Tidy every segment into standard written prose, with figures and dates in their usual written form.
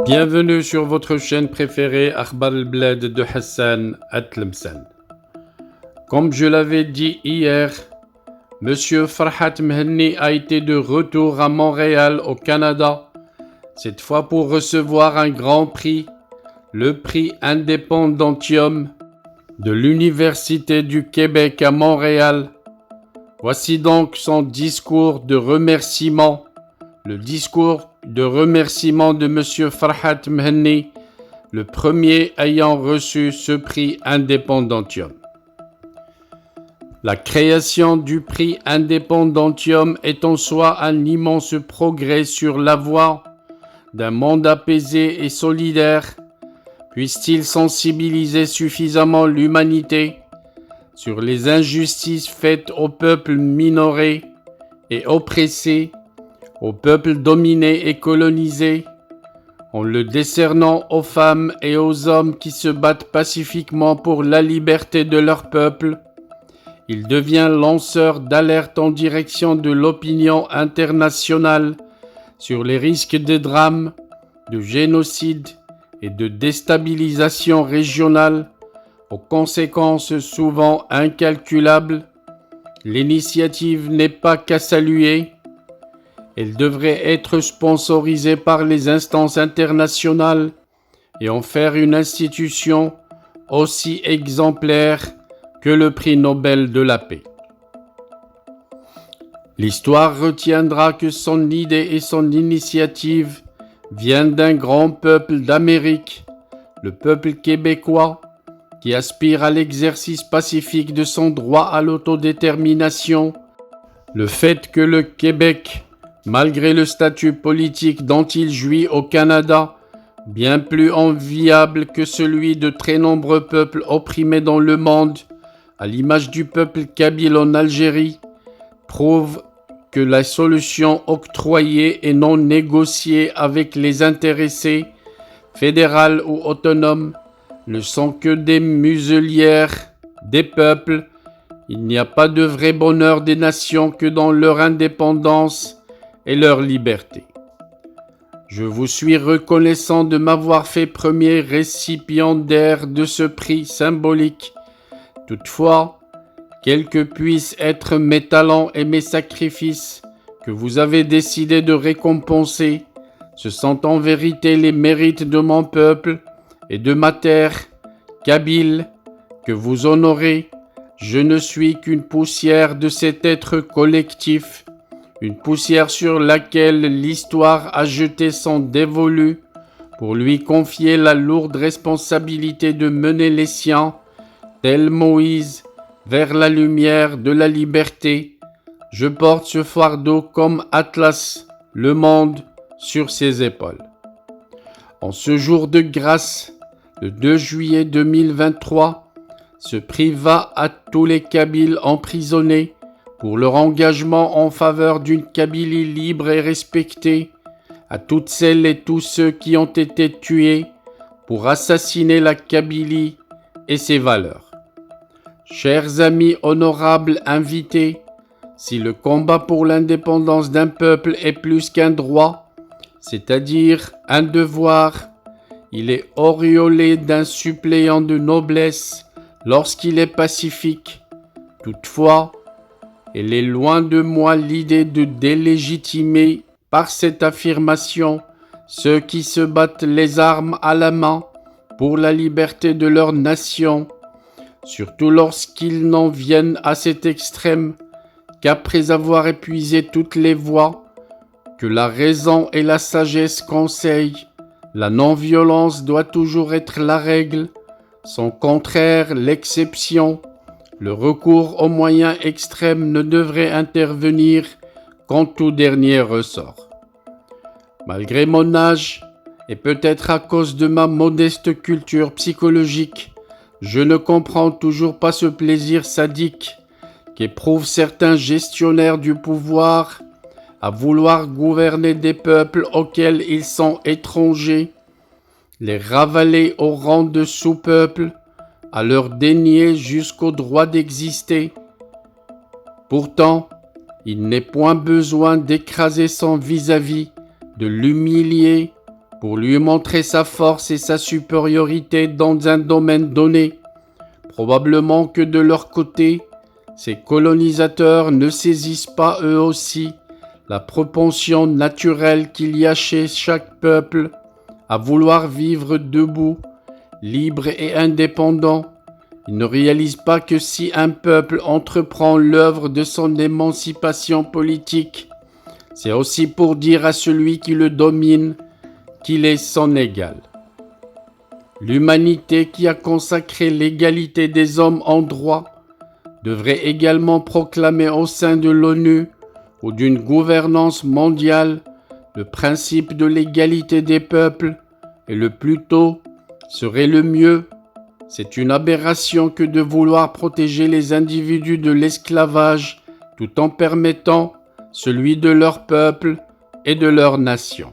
Bienvenue sur votre chaîne préférée Akhbar al-Bled de Hassan Atlemsan. Comme je l'avais dit hier, Monsieur Farhat Mhenni a été de retour à Montréal au Canada, cette fois pour recevoir un grand prix, le prix Independantium de l'Université du Québec à Montréal. Voici donc son discours de remerciement, le discours de remerciement de Monsieur Farhat Mhenni, le premier ayant reçu ce prix Independantium. La création du prix Independantium est en soi un immense progrès sur la voie d'un monde apaisé et solidaire. Puisse-t-il sensibiliser suffisamment l'humanité sur les injustices faites aux peuples minorés et oppressés, aux peuples dominés et colonisés, en le décernant aux femmes et aux hommes qui se battent pacifiquement pour la liberté de leur peuple. Il devient lanceur d'alerte en direction de l'opinion internationale sur les risques de drames, de génocide et de déstabilisation régionale, aux conséquences souvent incalculables. L'initiative n'est pas qu'à saluer. Elle devrait être sponsorisée par les instances internationales et en faire une institution aussi exemplaire que le prix Nobel de la paix. L'histoire retiendra que son idée et son initiative viennent d'un grand peuple d'Amérique, le peuple québécois, qui aspire à l'exercice pacifique de son droit à l'autodétermination. Le fait que le Québec, malgré le statut politique dont il jouit au Canada, bien plus enviable que celui de très nombreux peuples opprimés dans le monde, à l'image du peuple kabyle en Algérie, prouve que la solution octroyée et non négociée avec les intéressés, fédérales ou autonomes, ne sont que des muselières des peuples. Il n'y a pas de vrai bonheur des nations que dans leur indépendance et leur liberté. Je vous suis reconnaissant de m'avoir fait premier récipiendaire de ce prix symbolique. Toutefois, quels que puissent être mes talents et mes sacrifices que vous avez décidé de récompenser, ce sont en vérité les mérites de mon peuple et de ma terre, Kabyle, que vous honorez. Je ne suis qu'une poussière de cet être collectif, une poussière sur laquelle l'histoire a jeté son dévolu pour lui confier la lourde responsabilité de mener les siens, tel Moïse, vers la lumière de la liberté. Je porte ce fardeau comme Atlas, le monde, sur ses épaules. En ce jour de grâce, le 2 juillet 2023, ce prix va à tous les Kabyles emprisonnés pour leur engagement en faveur d'une Kabylie libre et respectée, à toutes celles et tous ceux qui ont été tués pour assassiner la Kabylie et ses valeurs. Chers amis honorables invités, si le combat pour l'indépendance d'un peuple est plus qu'un droit, c'est-à-dire un devoir, il est auréolé d'un suppléant de noblesse lorsqu'il est pacifique. Toutefois, elle est loin de moi l'idée de délégitimer par cette affirmation ceux qui se battent les armes à la main pour la liberté de leur nation, surtout lorsqu'ils n'en viennent à cet extrême qu'après avoir épuisé toutes les voies que la raison et la sagesse conseillent, la non-violence doit toujours être la règle, son contraire l'exception. Le recours aux moyens extrêmes ne devrait intervenir qu'en tout dernier ressort. Malgré mon âge, et peut-être à cause de ma modeste culture psychologique, je ne comprends toujours pas ce plaisir sadique qu'éprouvent certains gestionnaires du pouvoir à vouloir gouverner des peuples auxquels ils sont étrangers, les ravaler au rang de sous-peuples, à leur dénier jusqu'au droit d'exister. Pourtant, il n'est point besoin d'écraser son vis-à-vis, de l'humilier pour lui montrer sa force et sa supériorité dans un domaine donné. Probablement que de leur côté, ces colonisateurs ne saisissent pas eux aussi la propension naturelle qu'il y a chez chaque peuple à vouloir vivre debout, libre et indépendant. Ils ne réalisent pas que si un peuple entreprend l'œuvre de son émancipation politique, c'est aussi pour dire à celui qui le domine qu'il est son égal. L'humanité qui a consacré l'égalité des hommes en droit devrait également proclamer au sein de l'ONU ou d'une gouvernance mondiale le principe de l'égalité des peuples, et le plus tôt serait le mieux. C'est une aberration que de vouloir protéger les individus de l'esclavage tout en permettant celui de leur peuple et de leur nation.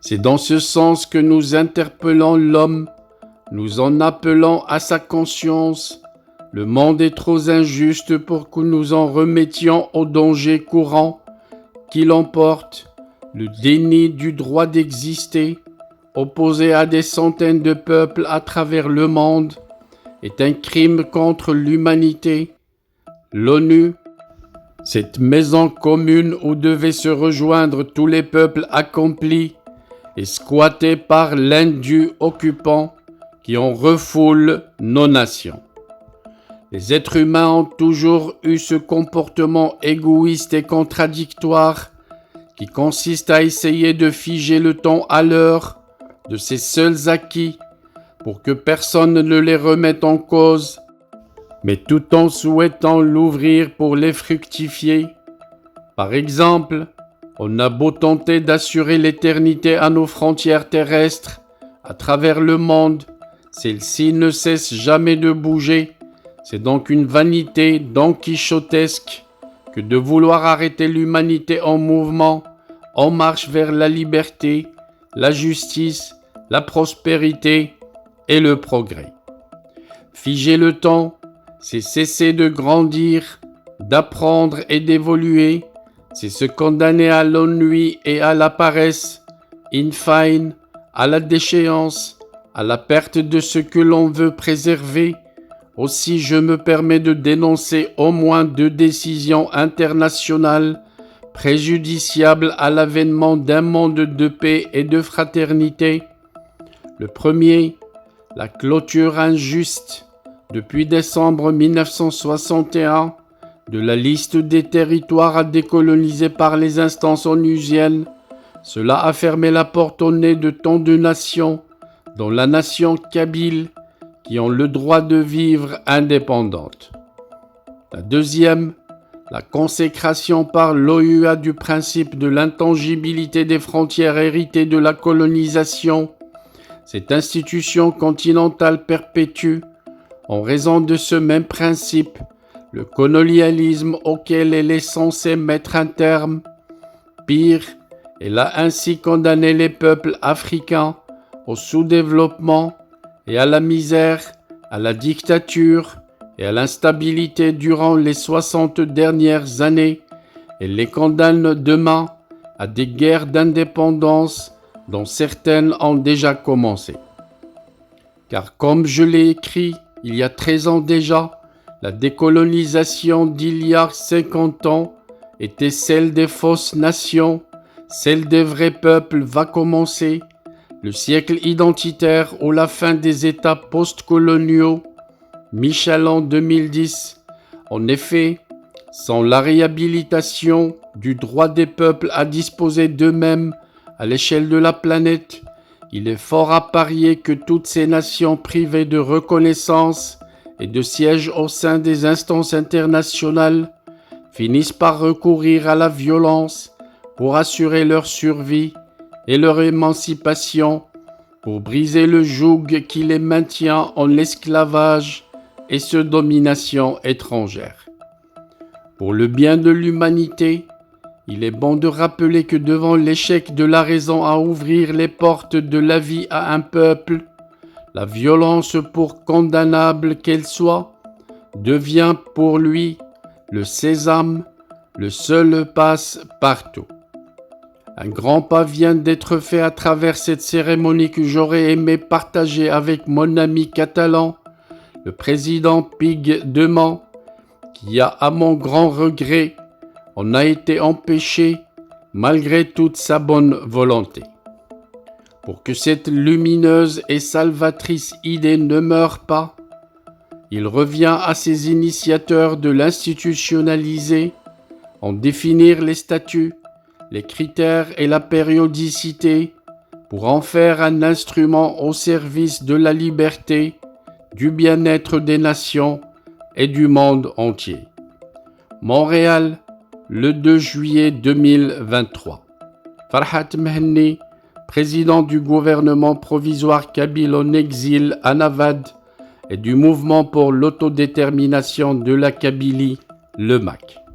C'est dans ce sens que nous interpellons l'homme, nous en appelant à sa conscience. Le monde est trop injuste pour que nous en remettions au danger courant qui l'emporte, le déni du droit d'exister, opposé à des centaines de peuples à travers le monde, est un crime contre l'humanité. L'ONU, cette maison commune où devaient se rejoindre tous les peuples accomplis, est squattée par l'indus occupants qui en refoulent nos nations. Les êtres humains ont toujours eu ce comportement égoïste et contradictoire qui consiste à essayer de figer le temps à l'heure de ses seuls acquis pour que personne ne les remette en cause, mais tout en souhaitant l'ouvrir pour les fructifier. Par exemple, on a beau tenter d'assurer l'éternité à nos frontières terrestres, à travers le monde, celles-ci ne cessent jamais de bouger. C'est donc une vanité donquichotesque que de vouloir arrêter l'humanité en mouvement, en marche vers la liberté, la justice, la prospérité et le progrès. Figer le temps, c'est cesser de grandir, d'apprendre et d'évoluer, c'est se condamner à l'ennui et à la paresse, in fine, à la déchéance, à la perte de ce que l'on veut préserver. Aussi, je me permets de dénoncer au moins 2 décisions internationales préjudiciables à l'avènement d'un monde de paix et de fraternité. Le premier, la clôture injuste, depuis décembre 1961, de la liste des territoires à décoloniser par les instances onusiennes. Cela a fermé la porte au nez de tant de nations, dont la nation kabyle, qui ont le droit de vivre indépendantes. La deuxième, la consécration par l'OUA du principe de l'intangibilité des frontières héritées de la colonisation. Cette institution continentale perpétue, en raison de ce même principe, le colonialisme auquel elle est censée mettre un terme. Pire, elle a ainsi condamné les peuples africains au sous-développement et à la misère, à la dictature et à l'instabilité durant les 60 dernières années. Elle les condamne demain à des guerres d'indépendance dont certaines ont déjà commencé. Car comme je l'ai écrit il y a 13 ans déjà, la décolonisation d'il y a 50 ans était celle des fausses nations, celle des vrais peuples va commencer. Le siècle identitaire ou la fin des États post-coloniaux, Michelin 2010. En effet, sans la réhabilitation du droit des peuples à disposer d'eux-mêmes à l'échelle de la planète, il est fort à parier que toutes ces nations privées de reconnaissance et de siège au sein des instances internationales finissent par recourir à la violence pour assurer leur survie et leur émancipation, pour briser le joug qui les maintient en esclavage et sous domination étrangère. Pour le bien de l'humanité, il est bon de rappeler que devant l'échec de la raison à ouvrir les portes de la vie à un peuple, la violence, pour condamnable qu'elle soit, devient pour lui le sésame, le seul passe-partout. Un grand pas vient d'être fait à travers cette cérémonie que j'aurais aimé partager avec mon ami catalan, le président Puigdemont, qui a, à mon grand regret, en a été empêché malgré toute sa bonne volonté. Pour que cette lumineuse et salvatrice idée ne meure pas, il revient à ses initiateurs de l'institutionnaliser, en définir les statuts, les critères et la périodicité pour en faire un instrument au service de la liberté, du bien-être des nations et du monde entier. Montréal, le 2 juillet 2023. Farhat Mehenni, président du gouvernement provisoire kabyle en exil à Navad et du mouvement pour l'autodétermination de la Kabylie, le MAK.